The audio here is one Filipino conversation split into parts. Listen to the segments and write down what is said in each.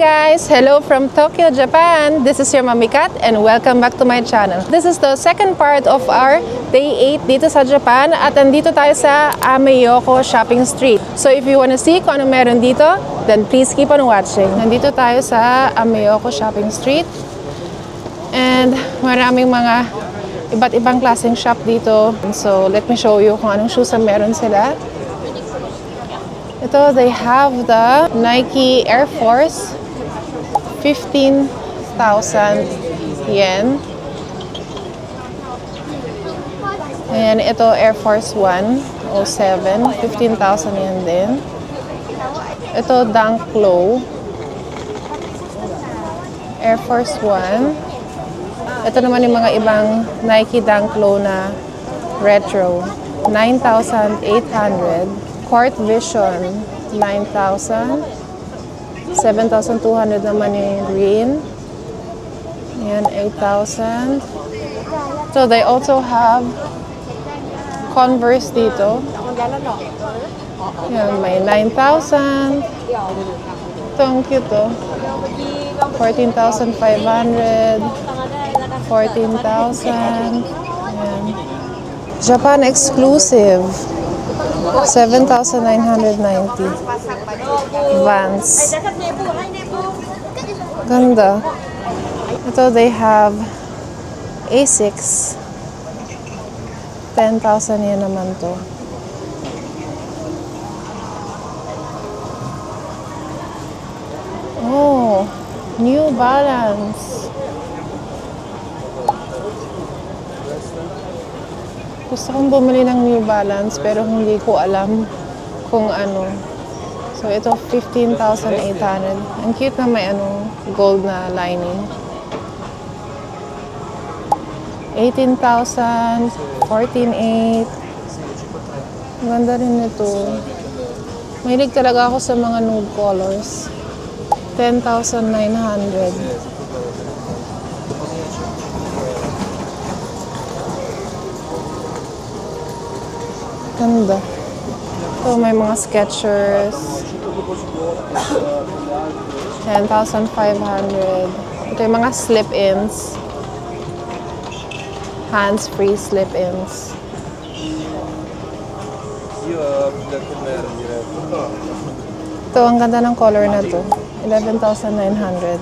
guys! Hello from Tokyo, Japan! This is your Mami Kat and welcome back to my channel. This is the second part of our day 8 dito sa Japan at andito tayo sa Ameyoko Shopping Street. So if you wanna see kung ano meron dito, then please keep on watching. Nandito tayo sa Ameyoko Shopping Street and maraming mga iba't ibang klaseng shop dito. So let me show you kung anong shoes ang meron sila. Ito, they have the Nike Air Force, 15,000 yen. And ito, Air Force 1, 07, 15,000 yen din. Ito, Dunk Low, Air Force 1. Ito naman yung mga ibang Nike Dunk Low na retro, 9,800. Court Vision, 9,000. 7,200 naman yung green. Ayan, 8,000. So, they also have Converse dito. Ayan, may 9,000. Ito, ang cute to. 14,500. 14,000. Ayan. Japan exclusive. 7,990. Vans. Ganda. Ito, they have Asics. 10,000 yan naman to. Oh, New Balance. Gusto kong bumili ng New Balance pero hindi ko alam kung ano. So ito 15,800. Ang cute na may gold na lining. 18,000, 14,800. Ganda rin nito. Mahilig talaga ako sa mga nude colors. 10,900. Ganda. So, may mga Skechers. 10,500. Ito yung mga slip-ins. Hands-free slip-ins. Ito, ang ganda ng color na to. 11,900.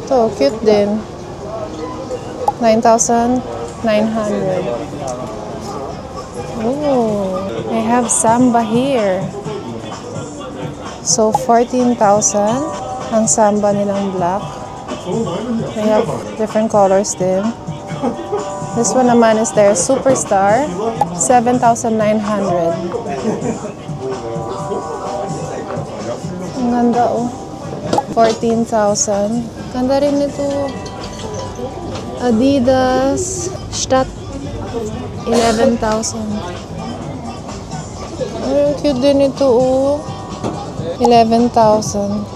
Ito, cute din. 9,900. Oh, they have Samba here. So, 14,000 ang Samba nilang black. They have different colors din. This one naman is their Superstar, 7,900. Ang ganda oh. 14,000. Ganda rin nito. Adidas, Stadt. 11,000. Ay, cute din ito, oh. 11,000.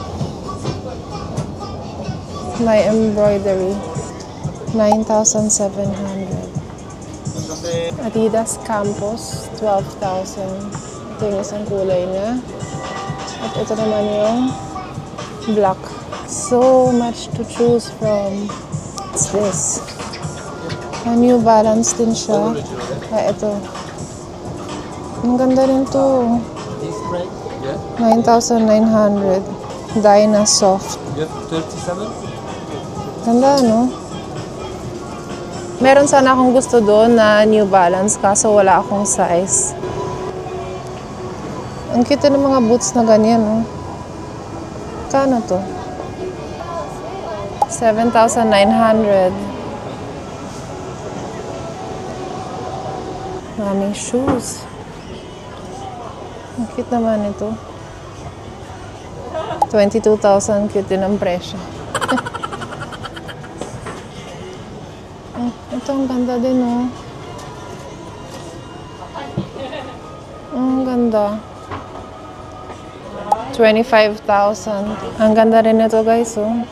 May embroidery. 9,700. Adidas Campus, 12,000. Ito yung isang kulay niya. At ito naman yung black. So much to choose from. What's this? May New Balance din siya. Ay, ito. Ang ganda rin to. 9,900. Dynasoft. 37? Ganda, no? Meron sana akong gusto doon na New Balance kaso wala akong size. Ang cute ng mga boots na ganyan, no? Kano to? 7,900. Maraming shoes. Ang cute naman ito. 22,000. Cute din ang presyo. Oh, ito ang ganda din, oh. Ang ganda. 25,000. Ang ganda rin ito, guys, oh.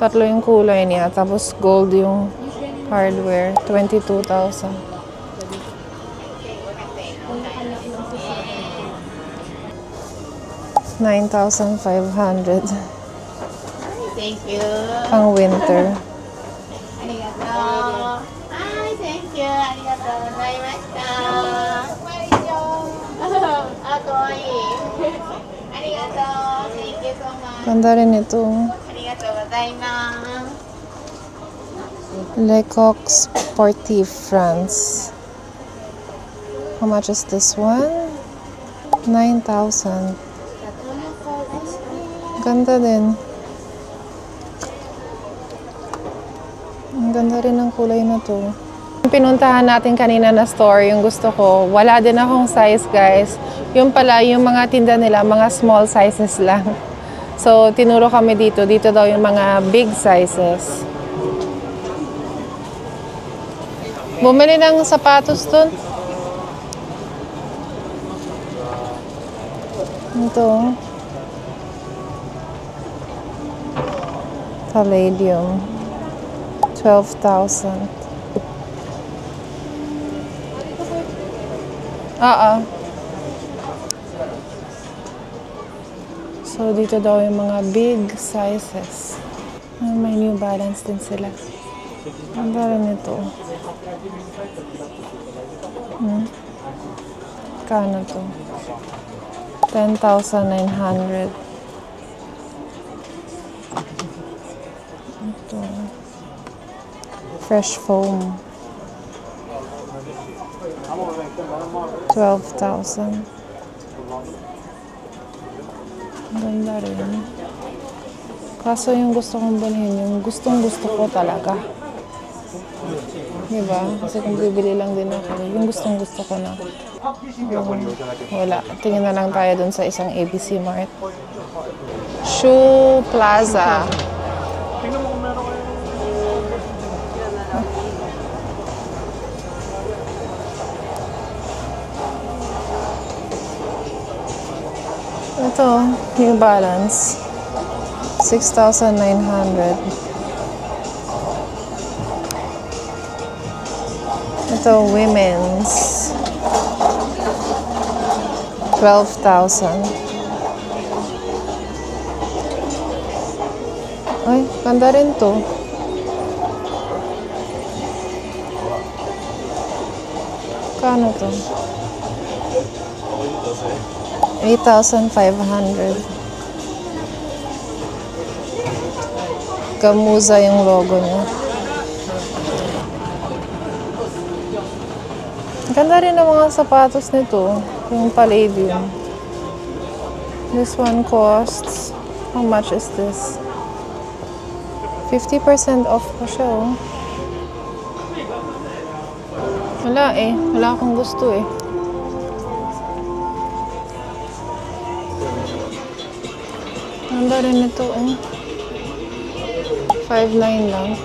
Tatlo yung kulay niya. Tapos gold yung hardware, 22,000. 9,500. Thank you. Pang winter. Arigato. Hi, thank you. Arigato gozaimashita. Ah, kawaii. Arigato. Thank you so much. Ganda rin ito. Arigato gozaimasu. Lecoq Sportif, France. How much is this one? 9,000. Ganda din. Ang ganda rin ng kulay na to. Yung pinuntahan natin kanina na store, yung gusto ko, wala din akong size, guys. Yung pala, yung mga tinda nila, mga small sizes lang. So, tinuro kami dito. Dito daw yung mga big sizes. Bumili ng sapatos dun. Ito. Palladium. 12,000. So, dito daw yung mga big sizes. May New Balance din sila. Ang dara nito. Kano to? 10,900. Ito. Fresh foam. 12,000. Ganda rin. Kaso yung gusto kong bilhin, yung gustong-gusto ko talaga. Diba? Kasi kung bibili lang din ako, yung gustong-gusto ko na. Wala. Tingin na lang tayo dun sa isang ABC Mart. Shoe Plaza. Ito, New Balance. 6,900. Ito, women's. 12,000. Ay, ganda rin to. Kano to? 8,500. Gamuza yung logo niya. Ganda rin ang mga sapatos nito. Yung Palladium. This one costs... How much is this? 50% off pa siya, oh. Wala eh. Wala akong gusto eh. Ganda rin ito, oh. 5,900 lang.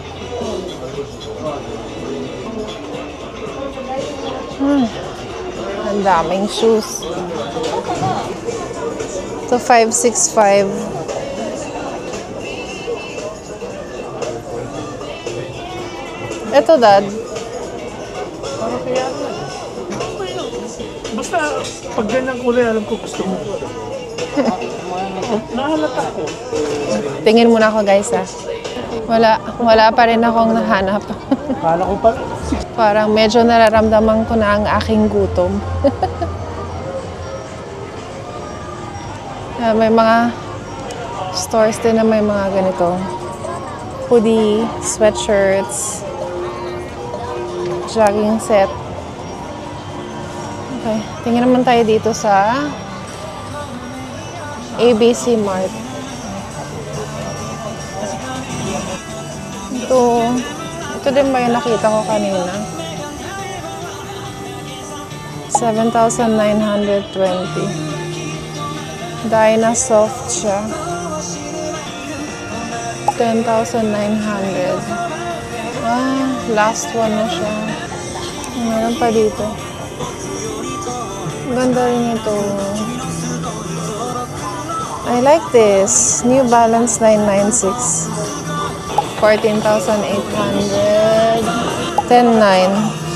Ang daming shoes. Ito, 565. Ito, Dad. Para kaya basta pag ganyan kulay, alam ko gusto mo. Nahalata ko. Tingin muna ako, guys, ha. Wala pa rin akong nahanap. Kala ko pa. Parang medyo nararamdaman ko na ang aking gutom. May mga stores din na may mga ganito. Hoodie, sweatshirts, jogging set. Okay, tingin naman tayo dito sa ABC Mart. Ito din ba yung nakita ko kanina? 7,920. Dynasoft siya. 10,900. Last one na siya. Meron pa dito. Ganda rin ito. I like this. New Balance 996. 14,800. 10,900.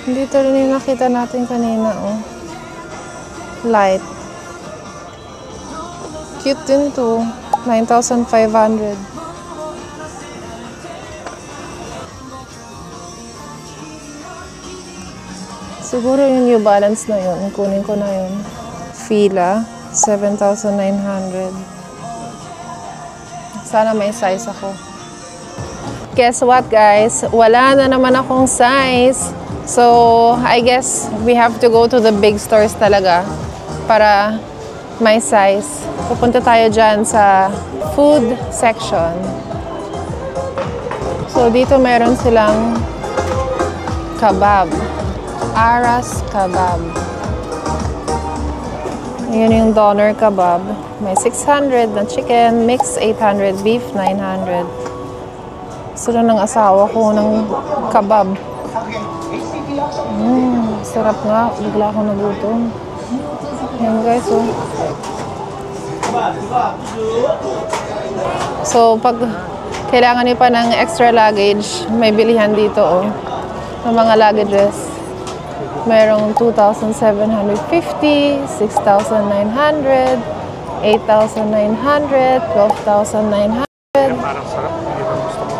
Dito rin yung nakita natin kanina, oh. Light. Cute din to. 9,500. Siguro yung New Balance na yun. Kunin ko na yun. Fila, 7,900. Sana may size ako. Guess what, guys? Wala na naman akong size. So, I guess we have to go to the big stores talaga para may size. Pupunta tayo dyan sa food section. So, dito meron silang kebab. Aras kebab. Yun yung doner kebab. May 600 na chicken, mix 800, beef 900. Gusto na ng asawa ko ng kebab. Sarap nga. Bigla ako nagutom. Yan guys, oh. So, pag kailangan niyo pa ng extra luggage, may bilihan dito, oh. Ng mga luggages. Merong 2,750, 6,900, 8,900, 12,900. Parang sarap. Hindi na gusto ko.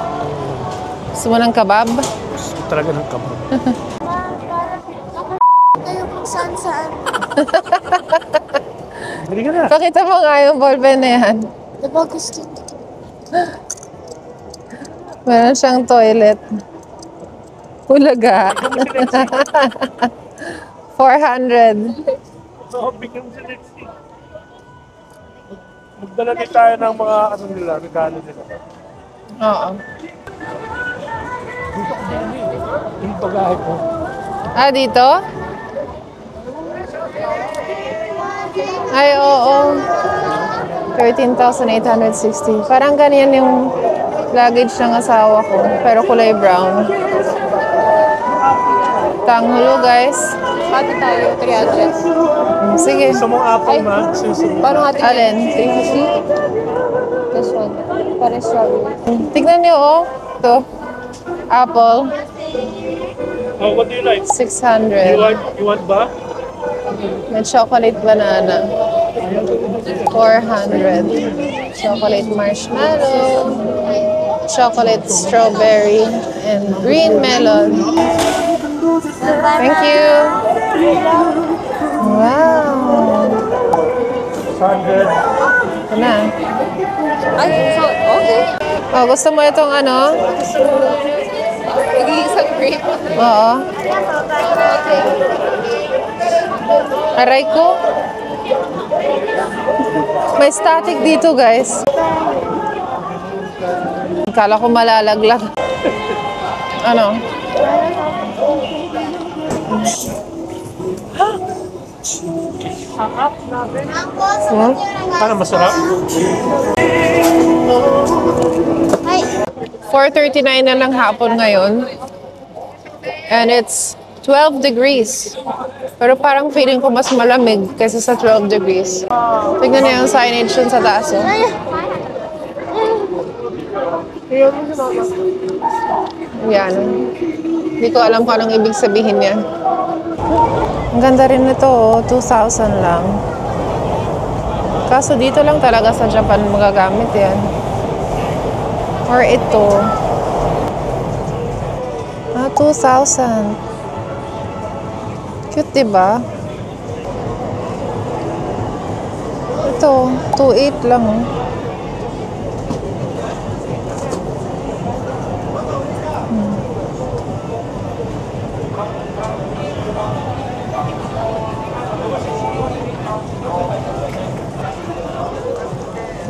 Gusto mo ng kebab? Gusto ko talaga ng kebab. Kayo kung saan-saan. Hindi ka na. Pakita mo nga yung ballpen na yan. Diba gusto ito? Meron siyang toilet. Ulaga. 400. So, bigyan si Lexi. Magdala din tayo ng mga ano nila, regalo nila. Oo. Yung bagahe ko. Ah, dito? Ay, oo. 13,860. Parang ganyan yung luggage ng asawa ko. Pero kulay brown. Tanghulo, guys. Pati tayo, 300. Sige. Gusto mong apple, ma? Susunod. Paano natin Alin? 350? This one. Para strawberry. Tignan niyo, oh. Ito. Apple. Oh, what do you like? 600. You want ba? May chocolate banana. 400. Chocolate marshmallow. Chocolate strawberry. And green melon. Thank you. Wow. 100. Ito na. Ay, so, okay. Oh, gusto mo itong ano? Nag-iisang grape. Oo. Okay. Aray ko. May static dito, guys. Kala ko malalaglag. Ano? Hmm? Para masarap. Ay, 4:39 na ng hapon ngayon. And it's 12 degrees. Pero parang feeling ko mas malamig kaysa sa 12 degrees. Tignan niyo yung signage dun sa taas. Oh. Yan. Hindi ko alam kung anong ibig sabihin yan. Ang ganda rin nito, oh. 2,000 lang. Kaso dito lang talaga sa Japan magagamit yan. Or ito. 2,000. Cute, diba? Ito, 2,800 lang. Oh.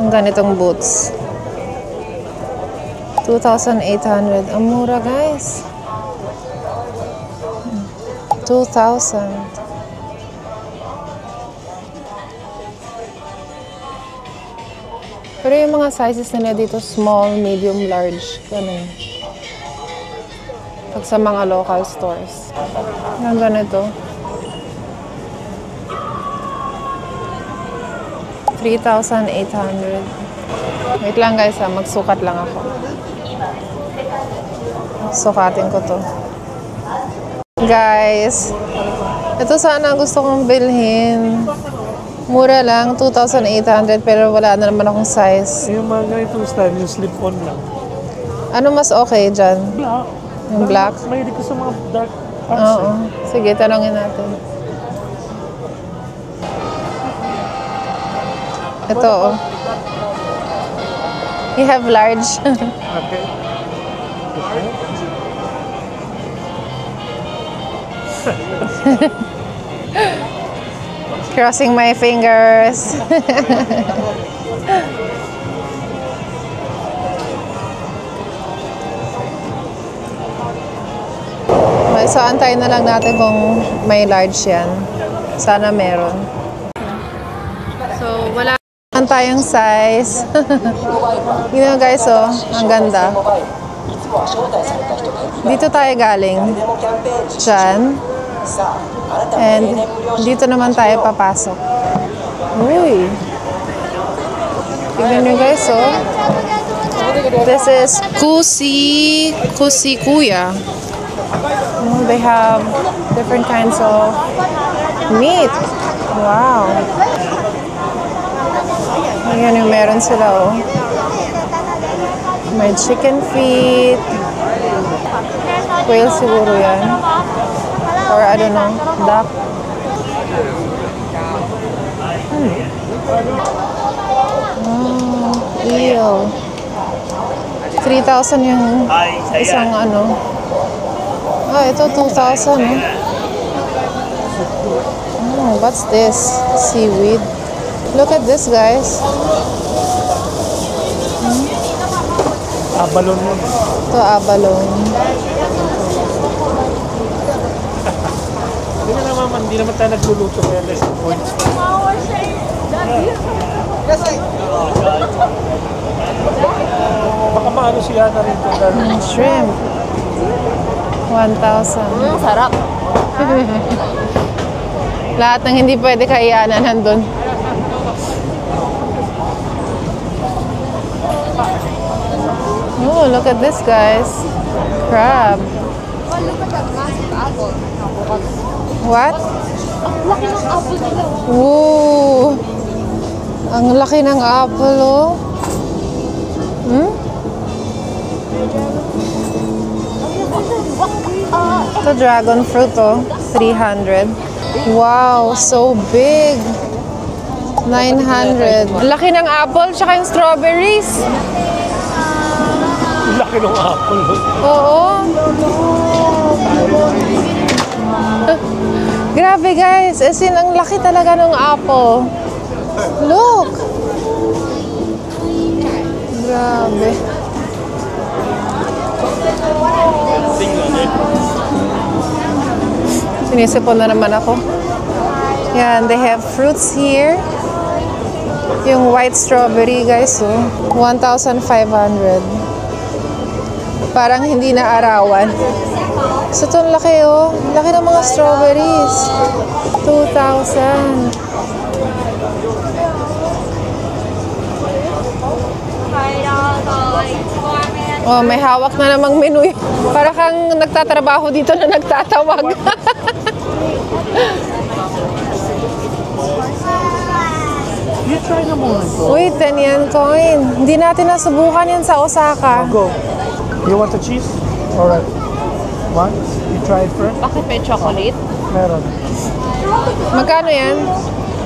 Ang ganitong boots. 2,800. Ang mura, guys. 2,000. Pero yung mga sizes nila dito, small, medium, large. Ganun. Pag sa mga local stores. Ang ganito. 3,800. Wait lang guys, magsukat lang ako. Sukatin ko to. Guys, ito sana gusto kong bilhin. Mura lang, 2,800 pero wala na naman akong size. Yung mga ganitong style, yung slip-on lang. Ano mas okay dyan? Black. Yung black? Mahilig ko sa mga dark pants. Oo. Sige, tanongin natin. Ito, oh. You have large. Okay. Crossing my fingers. So, antayin na lang natin kung may large yan. Sana meron. So, wala naman tayong size. Yun guys, oh. Ang ganda. Dito tayo galing. Diyan. And dito naman tayo papasok. Uy. Tignan nyo guys, oh. This is Kusi Kuya. They have different kinds of meat. Wow. Ayan yung meron sila, oh. May chicken feet. Quail siguro yan. Or I don't know, duck. Oh, eel. 3,000 yung isang ano. Ah, ito 2,000, eh. Oh, what's this? Seaweed. Look at this, guys. Abalon yun. Ito, abalone. Hindi naman tayo nagluluto kaya less points. Baka maano siya na rin ito. Shrimp. 1,000. Sarap. Lahat ng hindi pwede kaiyanan nandun. Oh, look at this, guys. Crab. What? Ang laki ng apple nila. Woo! Ang laki ng apple, oh. Hmm? Ito, dragon fruit, oh. 300. Wow, so big. 900. Laki ng apple, tsaka yung strawberries. Laki ng apple. Oo. Grabe guys, as in, ang laki talaga ng apple. Look! Grabe. Sinisipon na naman ako. Yan, they have fruits here. Yung white strawberry guys, oh, 1,500. Parang hindi na arawan. So, ito ang laki, oh. Laki ng mga strawberries. 2,000. Oh, may hawak na namang menu. Para kang nagtatrabaho dito na nagtatawag. You try na muna ito. Uy, 10 yen coin. Hindi natin nasubukan yan sa Osaka. Go. You want the cheese? Alright. One? You try it first? Bakit may chocolate? Meron. Magkano yan?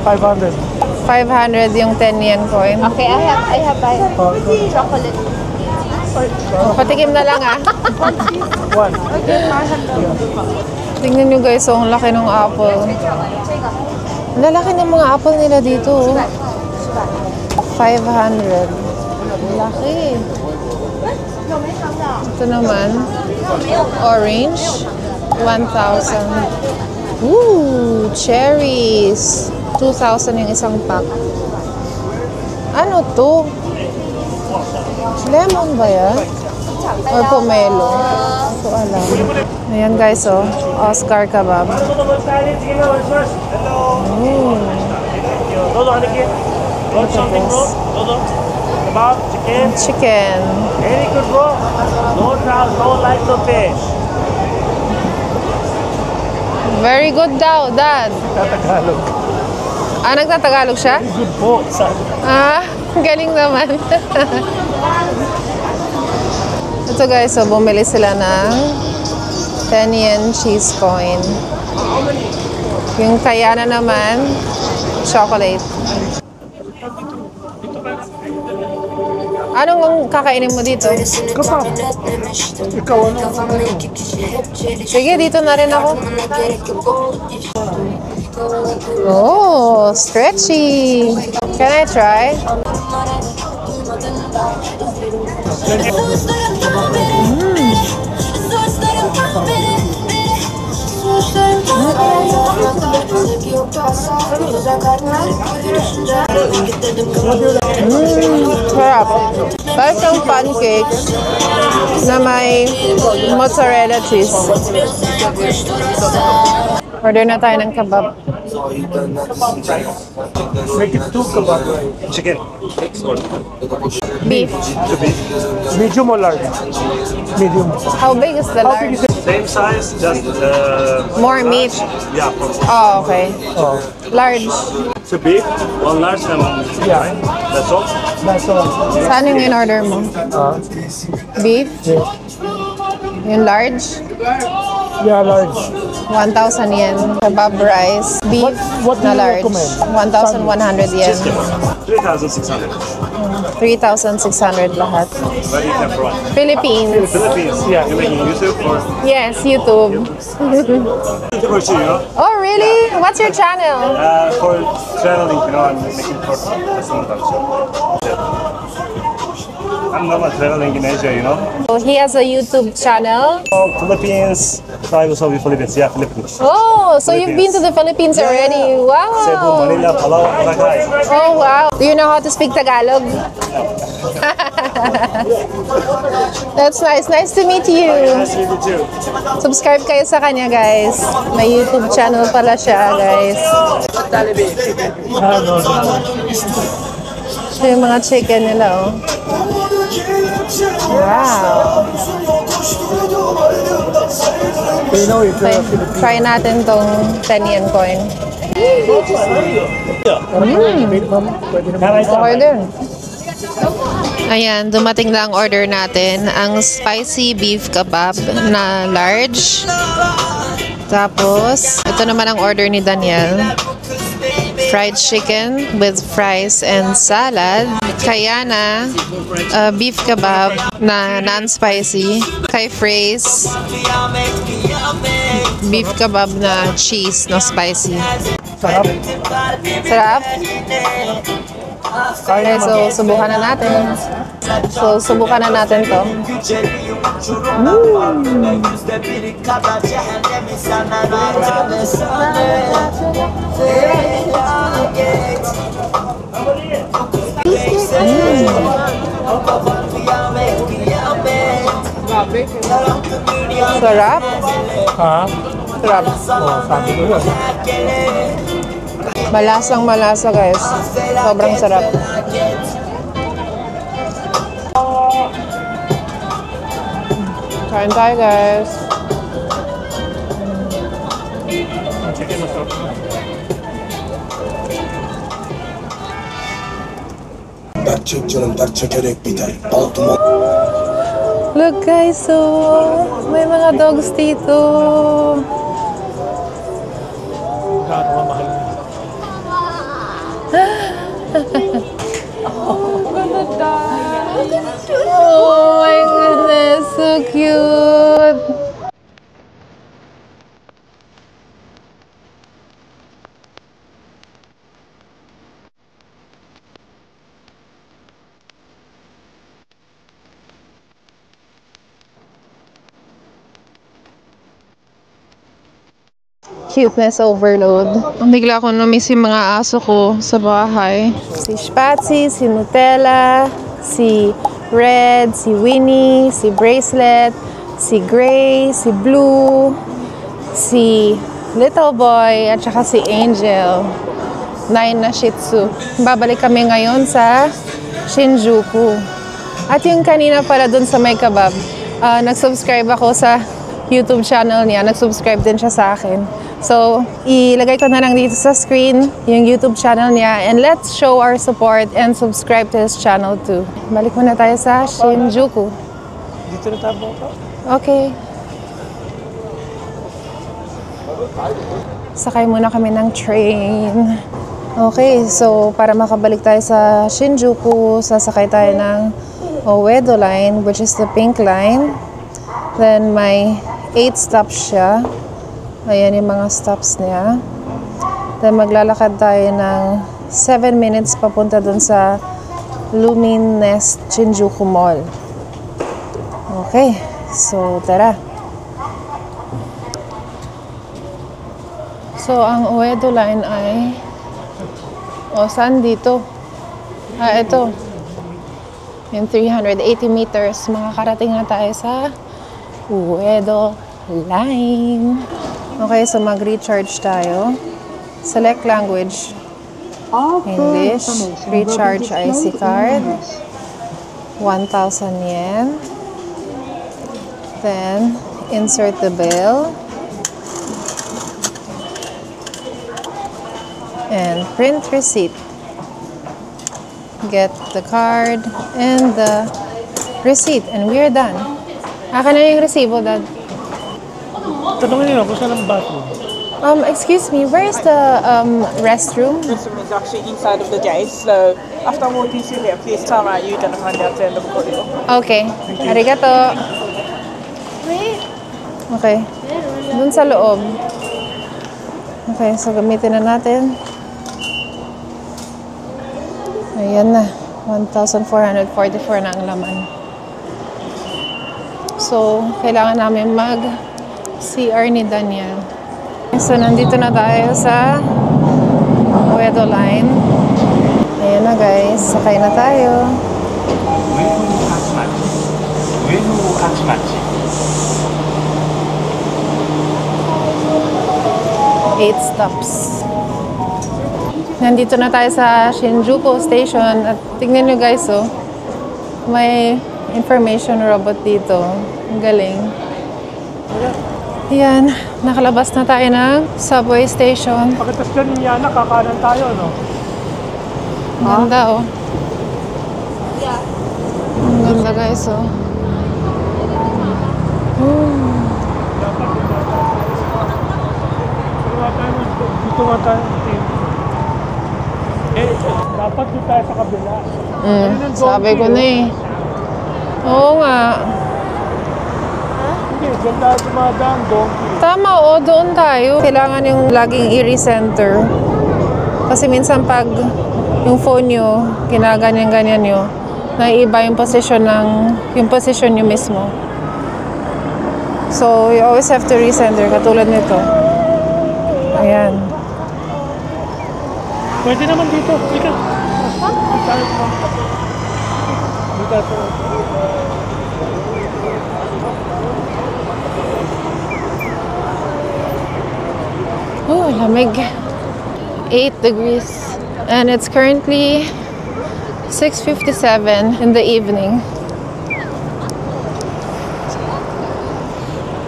500. 500 yung 10 yen coin. Okay, I have chocolate. Patikim na lang, ah. One. Tingnan nyo guys, oh, ang laki ng apple. Ang lalaki ng mga apple nila dito, oh. 500. Laki. Ito naman, orange, 1,000. Ooh, cherries. 2,000 yung isang pack. Ano to? Lemon ba yan? Or pomelo? Hindi ko alam. Ayan guys, oh. Oscar kebab. Ooh. Look at this. Kebab, chicken. Chicken. Very good, bro. Don't like the fish. Very good daw, Dad. Tagalog. Ah, nagtatagalog siya? Good po. Ah, galing naman. Ito guys, so bumili sila ng 10 yen cheese coin. Yung kayana naman, chocolate. Anong kakainin mo dito? Kapag. Ikaw ano? Sige, dito na rin ako. Oh, stretchy. Can I try? Sarap. Parang siyang pancake na may mozzarella cheese. Order na tayo ng kebab. Make it 2 kebab. Chicken. Beef. Medium or large? Medium. How big is the large? Same size, just More meat. yeah. Oh, okay. Oh, Large. So beef, one large and one Yeah. right? That's all. that's all. Saan yung in-order mo? Beef? Yeah. Yung large? Yeah, large. 1,000 yen. Kebab rice. Beef What do na you large. recommend? 1,100 yen. 3,600. 3,600 lahat. Where you come from? Philippines. Philippines. Yeah. You're making YouTube or Yes, YouTube. YouTuber too, you know? Oh, really? What's your channel? For traveling, you know, I'm making for customer show. I'm not traveling in Asia, you know? So he has a YouTube channel. Philippines, try also with Philippines. Yeah, Philippines. Oh, so you've been to the Philippines already. Cebu, Wow. Manila, Palawan, Boracay. Oh, wow. Do you know how to speak Tagalog? That's nice. Nice to meet you. Nice to meet you too. Subscribe kayo sa kanya, guys. May YouTube channel pala siya, guys. No. Ito yung mga chicken nila, oh. Wow. You know it's Okay, Philippines. try natin tong 10 yen coin. Okay din. Ayan, dumating na ang order natin. Ang spicy beef kebab na large. Tapos, ito naman ang order ni Daniel. Fried chicken with fries and salad. Kayana, beef kebab na non-spicy. Kay Phrase, beef kebab na cheese, no spicy. Sarap. Sarap? Okay, so subukan na natin. So, subukan na natin to. Sarap? Ha? Sarap. Oh, sabi ko yun. Malasang malasa, guys. Sobrang sarap. Kain tayo, guys. Chicken masarap. Gerçekçinin gerçekerek biter. Baltimore. Look, guys, so may mga dogs dito. Gaano mamahal niya. Oh my goodness, so cute. Cuteness overload. Bigla ko na-miss yung mga aso ko sa bahay. Si Spatsy, si Nutella, si Red, si Winnie, si Bracelet, si Gray, si Blue, si Little Boy, at saka si Angel. 9 na Shih Tzu. Babalik kami ngayon sa Shinjuku. At yung kanina pala dun sa may kebab, nag-subscribe ako sa YouTube channel niya. Nag-subscribe din siya sa akin. So, ilagay ko na lang dito sa screen yung YouTube channel niya. And let's show our support and subscribe to his channel too. Balik muna tayo sa Shinjuku. Dito na tayo po. Okay. Sakay muna kami ng train. Okay, so para makabalik tayo sa Shinjuku, sasakay tayo ng Oedo line, which is the pink line. Then may 8 stops siya. Ayan yung mga stops niya. Then maglalakad tayo ng 7 minutes papunta dun sa Lumines Shinjuku Mall. Okay, so tara. So ang Oedo line ay saan dito? Ito. Yung 380 meters. Makakarating na tayo sa Uedo line. Okay, so mag-recharge tayo. Select language. English. Recharge IC card. 1,000 yen. Then, insert the bill. And print receipt. Get the card and the receipt. And we're done. Akin na yung resibo, Dad. Tanungin niyo kung saan ang bathroom. Excuse me, where is the restroom? Restroom is actually inside of the gate, so after walking through here, please turn right, you're gonna find out the end of the corridor. Okay. Arigato. Okay. Dun sa loob. Okay, so gamitin na natin. Ayan na. 1,444 na ang laman. So, kailangan namin mag-CR ni Daniel. So, nandito na tayo sa Uedo line. Ayan na guys. Sakay na tayo. 8 stops. Nandito na tayo sa Shinjuku Station at tingnan nyo guys, may information robot dito. Ang galing. Yan, nakalabas na tayo ng subway station. Pagkatas dyan ni Yana, kakanan tayo, no? Ang ganda, Ang ganda guys, Dito nga tayo. Dapat dito tayo sa kabila. Sabi ko na Oo nga. Hindi, dyan tayo dumadaan, donkey. Tama, doon tayo. Kailangan yung laging i-recenter. Kasi minsan pag yung phone nyo, ginaganyan-ganyan nyo, naiiba yung position nyo mismo. So, you always have to recenter, katulad nito. Ayan. Pwede naman dito. Sige. Dito tayo sa... Oh, lamig. 8 degrees. And it's currently 6:57 in the evening.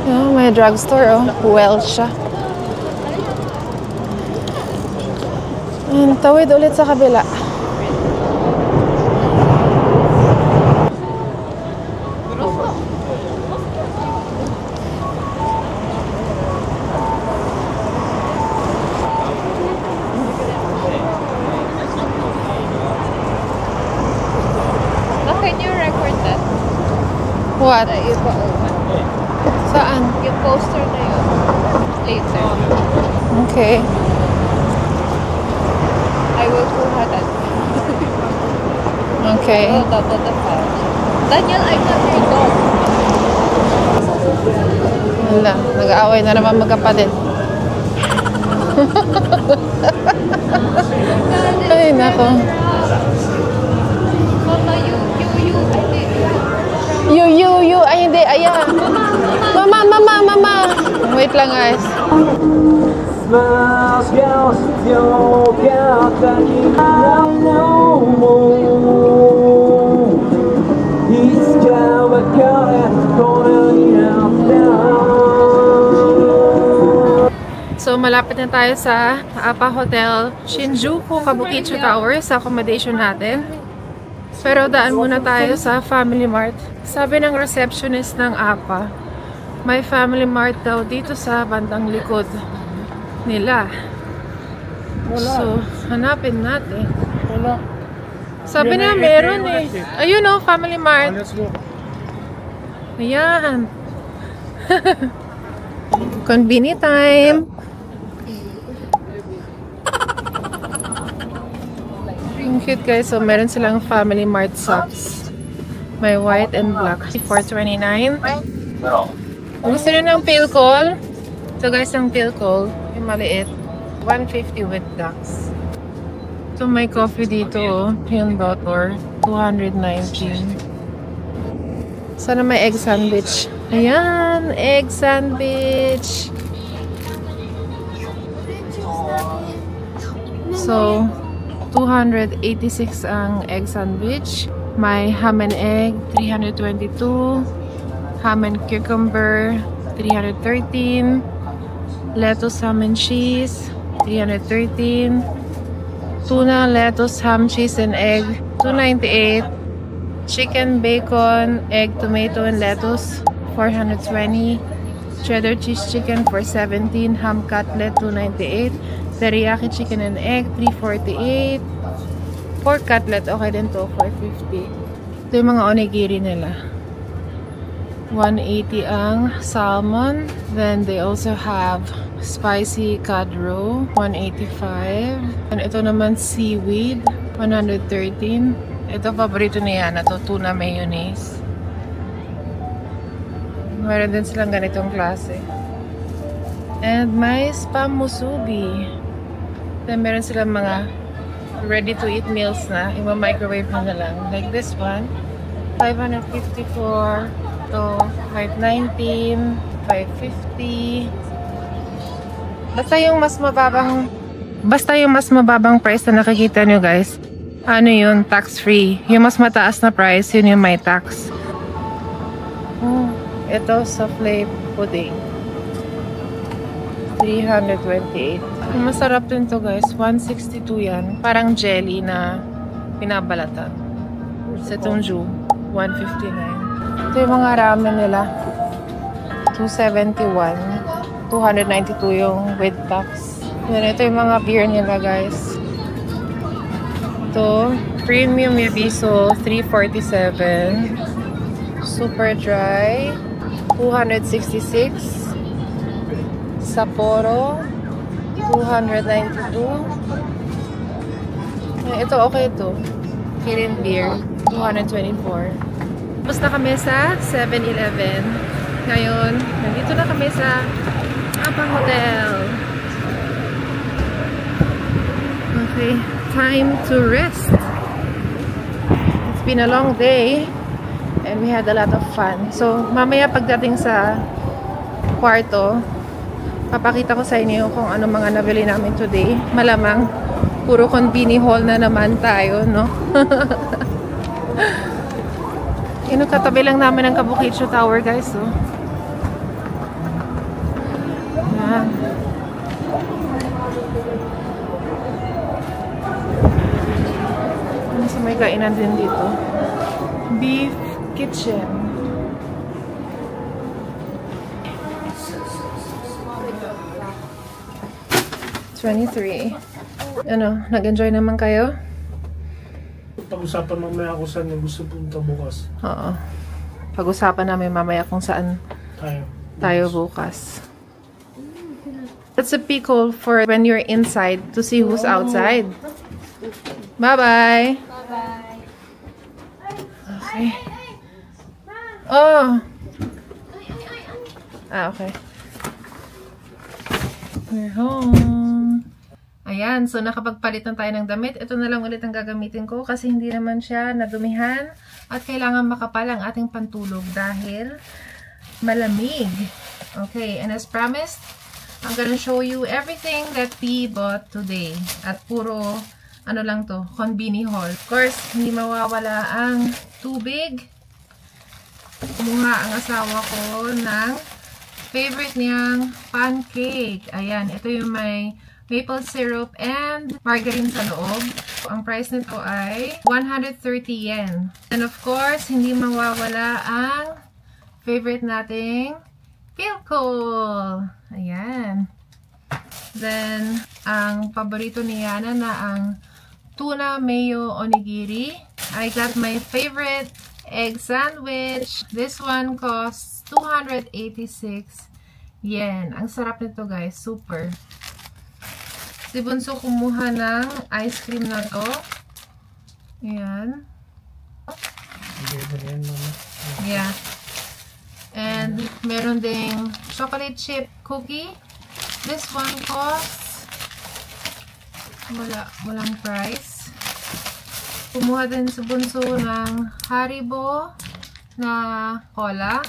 Oh, may drugstore, Well siya. And tawid ulit sa kabila. Can you record that? What? Saan? Yung poster na yun. Later. Okay. I will kuha that. Okay. Oh, double the file. Daniel, I'm not your dog. Wala, nag-aaway na naman magkapatid. Ay, nako. Mama, I think. You. Ay, hindi. Aya. Mama. Wait lang, guys. So, So, malapit na tayo sa APA Hotel Shinjuku Kabukicho Tower sa accommodation natin. Pero daan muna tayo sa Family Mart. Sabi ng receptionist ng APA, may Family Mart daw dito sa bandang likod nila. So, hanapin natin. Wala. Sabi na meron eh. Ayun o, Family Mart. Let's go. Ayan. Convenient time. Ang cute guys. So, meron silang Family Mart socks. May white and black. $4.29. Kung gusto nyo ng pill call, ito guys ang pill call. Yung maliit. $150 with ducks. So, may coffee dito. Yung Dotor. $219. Sana may egg sandwich. Ayan! Egg sandwich! So, $286 ang egg sandwich. May ham and egg, $322. Ham and cucumber, $313. Lettuce, ham and cheese, $313. Tuna, lettuce, ham, cheese, and egg, $298. Chicken, bacon, egg, tomato, and lettuce, $420. Cheddar cheese chicken for $17. Ham cutlet, $298. Teriyaki chicken and egg, $348. Pork cutlet, okay din to, $450. Ito yung mga onigiri nila. $180 ang salmon. Then they also have spicy cod roe, $185. And ito naman seaweed, $113. Ito paborito niya na to, tuna mayonnaise. Meron din silang ganitong klase. And may spam musubi. Then meron silang mga ready to eat meals na ima-microwave na lang. Like this one, $554. To $519, $550. Basta yung mas mababang price na nakikita nyo guys, ano yun, tax free. Yung mas mataas na price, yun yung may tax. Ito souffle pudding, $328. Masarap din to guys, $162 yan. Parang jelly na pinabalatan. Sa Tongju, $159. Ito yung mga ramen nila. $271. $292 yung with tax. Yan, ito yung mga beer nila guys. Ito, premium Yabiso, $347. Super dry, $266. Sapporo, $292. Ito okay ito. Kirin beer, $224. Tapos na kami sa 7-Eleven. Ngayon, nandito na kami sa APA Hotel. Okay, time to rest. It's been a long day and we had a lot of fun. So, mamaya pagdating sa kwarto, papakita ko sa inyo kung ano mga nabili namin today. Malamang, puro conveni haul na naman tayo, no? Katabi lang namin ang Kabukicho Tower, guys. So. Yan. Ano sa may kainan din dito? Beef Kitchen. $23. Ano, nag-enjoy naman kayo? Pag-usapan mamaya kung saan yung gusto punta bukas. Oo. Pag-usapan namin mamaya kung saan tayo bukas. That's a peek hole for when you're inside to see who's outside. Bye-bye! Bye-bye. Okay. Oh! Ah, okay. We're home. Ayan, so nakapagpalit na tayo ng damit. Ito na lang ulit ang gagamitin ko kasi hindi naman siya nadumihan at kailangan makapal ang ating pantulog dahil malamig. Okay, and as promised, I'm gonna show you everything that we bought today. At puro, ano lang to, conveni haul. Of course, hindi mawawala ang tubig. Kumuha ang asawa ko ng favorite niyang pancake. Ayan, ito yung may maple syrup and margarine sa loob. Ang price nito ay 130 yen. And of course, hindi mawawala ang favorite nating Philcool. Ayan. Then, ang paborito ni Yana na ang tuna mayo onigiri. I got my favorite egg sandwich. This one costs 286 yen. Ang sarap nito guys. Super. Si Bunso kumuha ng ice cream na to. Ayan. Yeah. And meron ding chocolate chip cookie. This one costs walang price. Kumuha din sa Bunso ng Haribo na cola.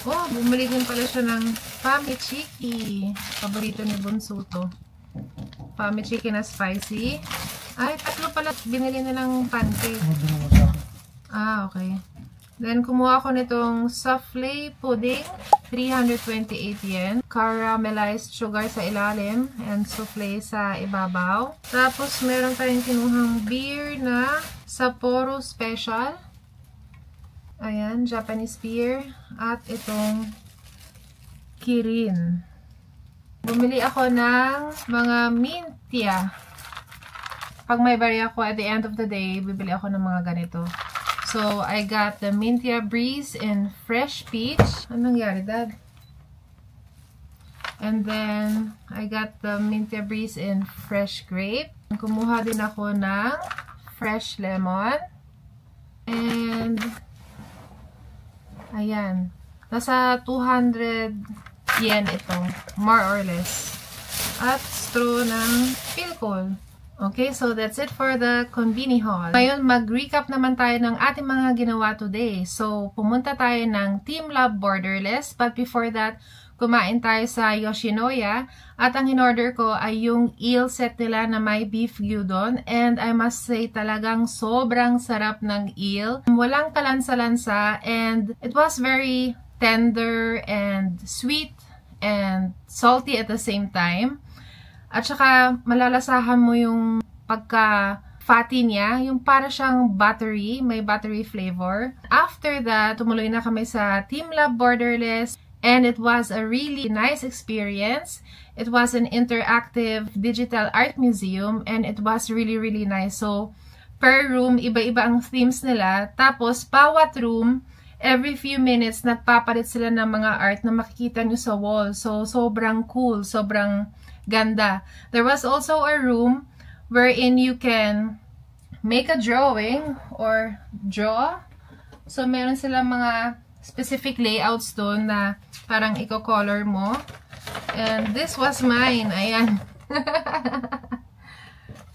Oh, bumili din pala siya ng Famichiki. Paborito ni Bunso to. Famichiki na spicy. Ay, tatlo pala. Binili nilang pancake. Ah, okay. Then, kumuha ko nitong souffle pudding. 328 yen. Caramelized sugar sa ilalim. And souffle sa ibabaw. Tapos, meron tayong kinuhang beer na Sapporo Special. Ayan, Japanese beer. At itong Kirin. Bumili ako ng mga mintia. Pag may barya ako, at the end of the day, bibili ako ng mga ganito. So, I got the Mintia Breeze in Fresh Peach. Anong nangyari, Dad? And then, I got the Mintia Breeze in Fresh Grape. Kumuha din ako ng Fresh Lemon. And, ayan. Nasa 200 yen ito. More or less. At straw ng Philcool. Okay, so that's it for the Konbini haul. Ngayon, mag-recap naman tayo ng ating mga ginawa today. So, pumunta tayo ng Team Love Borderless. But before that, kumain tayo sa Yoshinoya. At ang in-order ko ay yung eel set nila na may beef gyudon. And I must say, talagang sobrang sarap ng eel. Walang kalansa-lansa. And it was very tender and sweet and salty at the same time. At saka, malalasahan mo yung pagka-fatty niya. Yung para siyang buttery. May buttery flavor. After that, tumuloy na kami sa Team Love Borderless. And it was a really nice experience. It was an interactive digital art museum. And it was really, really nice. So, per room, iba-iba ang themes nila. Tapos, bawat room, every few minutes, nagpapalit sila ng mga art na makikita nyo sa wall. So, sobrang cool. Sobrang ganda. There was also a room wherein you can make a drawing or draw. So, meron silang mga specific layouts doon na parang i-color mo. And this was mine. Ayan.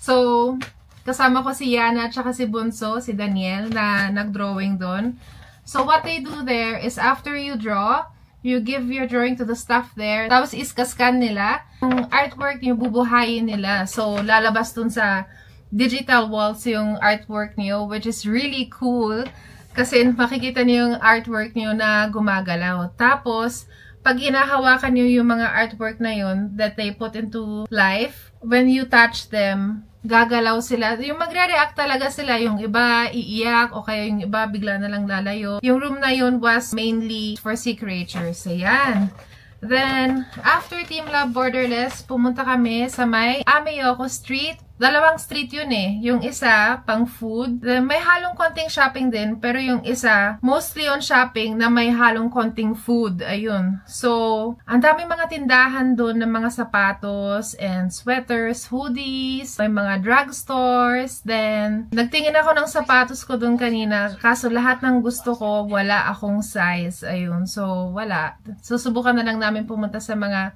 So, kasama ko si Yana at saka si Bunso, si Daniel, na nag-drawing doon. So, what they do there is after you draw, you give your drawing to the staff there. Tapos iskaskan nila. Yung artwork yung bubuhayin nila. So, lalabas dun sa digital walls yung artwork niyo, which is really cool. Kasi makikita niyo yung artwork niyo na gumagalaw. Tapos, pag inahawakan niyo yung mga artwork na yun that they put into life, when you touch them, gagalaw sila. Yung magre-react talaga sila. Yung iba iiyak o kaya yung iba bigla na lang lalayo. Yung room na yun was mainly for sea creatures. Ayan. Then, after Team Love Borderless, pumunta kami sa may Ameyoko Street. Dalawang street yun eh. Yung isa, pang food. Then, may halong konting shopping din. Pero yung isa, mostly on shopping na may halong konting food. Ayun. So, ang dami mga tindahan doon ng mga sapatos and sweaters, hoodies, may mga drugstores. Then, nagtingin ako ng sapatos ko doon kanina. Kaso lahat ng gusto ko, wala akong size. Ayun. So, wala. Susubukan na lang namin pumunta sa mga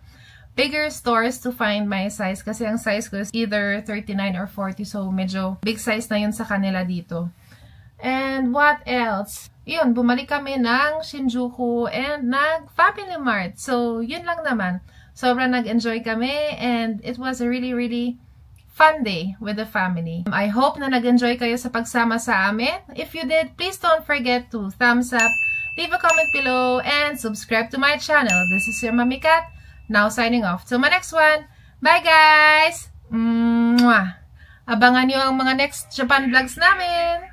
bigger stores to find my size kasi ang size ko is either 39 or 40 so medyo big size na yun sa kanila dito. And what else? Yun, bumalik kami ng Shinjuku and nag-Family Mart. So, yun lang naman. Sobrang nag-enjoy kami and it was a really, really fun day with the family. I hope na nag-enjoy kayo sa pagsama sa amin. If you did, please don't forget to thumbs up leave a comment below, and subscribe to my channel. This is your Mommy Kat, now signing off. Till my next one. Bye guys! Mwah! Abangan nyo ang mga next Japan vlogs namin!